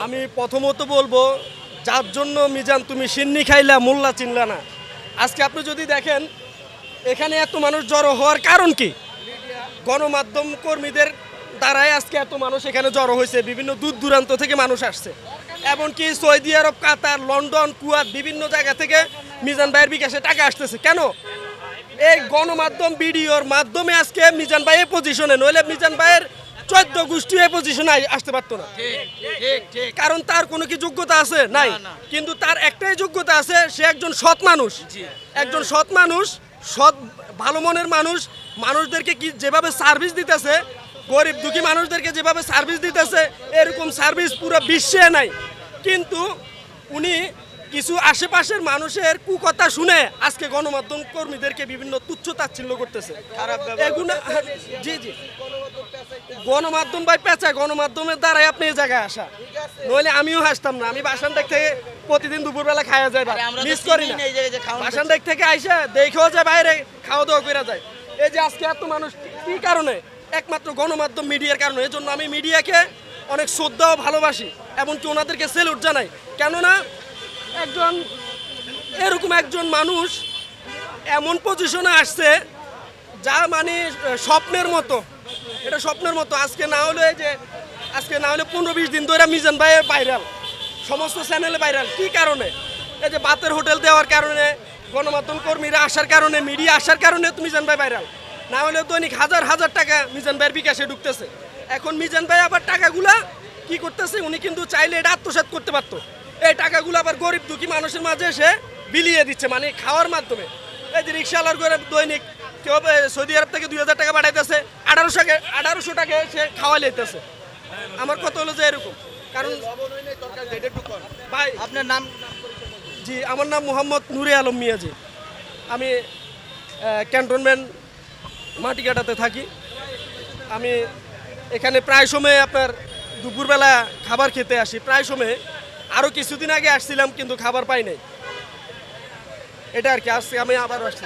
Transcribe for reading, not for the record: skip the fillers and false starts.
আমি প্রথমত বলবো, যার জন্য মিজান তুমি সিন্নি খাইলা মোল্লা চিনলা না। আজকে আপনি যদি দেখেন এখানে এত মানুষ জড়ো হওয়ার কারণ কি? গণমাধ্যম কর্মীদের দ্বারাই আজকে এত মানুষ এখানে জড়ো হয়েছে। বিভিন্ন দূর দূরান্ত থেকে মানুষ আসছে, এমনকি সৌদি আরব, কাতার, লন্ডন, কুয়েত বিভিন্ন জায়গা থেকে মিজান ভাইয়ের বিকাশে টাকা আসতেছে। কেন? এই গণমাধ্যম ভিডিওর মাধ্যমে আজকে মিজান ভাই এই পজিশনে, নইলে মিজান ভাইয়ের 14 গোষ্ঠী এই পজিশনে আসতে পারতো না। কারণ তার কোনো কি যোগ্যতা আছে? নাই। কিন্তু তার একটাই যোগ্যতা আছে, সে একজন সৎ মানুষ। একজন সৎ মানুষ, সৎ ভালো মনের মানুষ। মানুষদেরকে কি যেভাবে সার্ভিস দিতেছে, গরিব দুঃখী মানুষদেরকে যেভাবে সার্ভিস দিতেছে, এরকম সার্ভিস পুরো বিশ্বে নাই। কিন্তু উনি কিছু আশেপাশের মানুষের কুকথা শুনে আজকে গণমাধ্যম কর্মীদেরকে বিভিন্ন তুচ্ছ তাচ্ছিল্য করতেছে। এগুলো জি জি গণমাধ্যম ভাই পেঁচা, গণমাধ্যমের দ্বারাই আপনি এই জায়গায় আসা, নইলে আমিও হাসতাম না। আমি বাসানডেক থেকে প্রতিদিন দুপুরবেলা খাওয়া যায়, মিস করি না। বাসানডেক থেকে আইসা দেখেও যায়, বাইরে খাওয়া দাওয়া করে যায়। এই যে আজকে এত মানুষ কি কারণে? একমাত্র গণমাধ্যম মিডিয়ার কারণে। এই জন্য আমি মিডিয়াকে অনেক শ্রদ্ধা ও ভালোবাসি, এমনকি ওনাদেরকে সেলুট জানাই। কেননা এরকম একজন মানুষ এমন পজিশনে আসছে যা মানে স্বপ্নের মতো। এটা স্বপ্নের মতো। আজকে না হলে 15-20 দিন ধরে মিজান ভাই ভাইরাল, সমস্ত চ্যানেলে ভাইরাল। কি কারণে? এই যে বাতের হোটেল দেওয়ার কারণে, গণমাধ্যম কর্মীরা আসার কারণে, মিডিয়া আসার কারণে তো মিজান ভাই ভাইরাল। না হলে দৈনিক হাজার হাজার টাকা মিজান ভাইয়ের বিকাশে ঢুকতেছে। এখন মিজান ভাই আবার টাকাগুলা কি করতেছে? উনি কিন্তু চাইলে এটা আত্মসাৎ করতে পারতো। এই টাকাগুলো আবার গরিব দুঃখী মানুষের মাঝে সে বিলিয়ে দিচ্ছে, মানে খাওয়ার মাধ্যমে। এই যে রিক্সাওয়ালার করে দৈনিক কেউ সৌদি আরব থেকে 2000 টাকা পাঠাইতেছে, 1800 টাকা সে খাওয়া লেতেছে। আমার কথা হলো যে এরকম। কারণ ভাই আপনার নাম? জি, আমার নাম মোহাম্মদ নুরে আলম মিয়াজি। আমি ক্যান্টনমেন্ট মাটিকাটাতে থাকি। আমি এখানে প্রায় সময় আপনার দুপুরবেলা খাবার খেতে আসি। প্রায় সময় আরও কিছুদিন আগে আসছিলাম, কিন্তু খাবার পাই নাই। এটা আর কি। আজকে আমি আবার আসছি।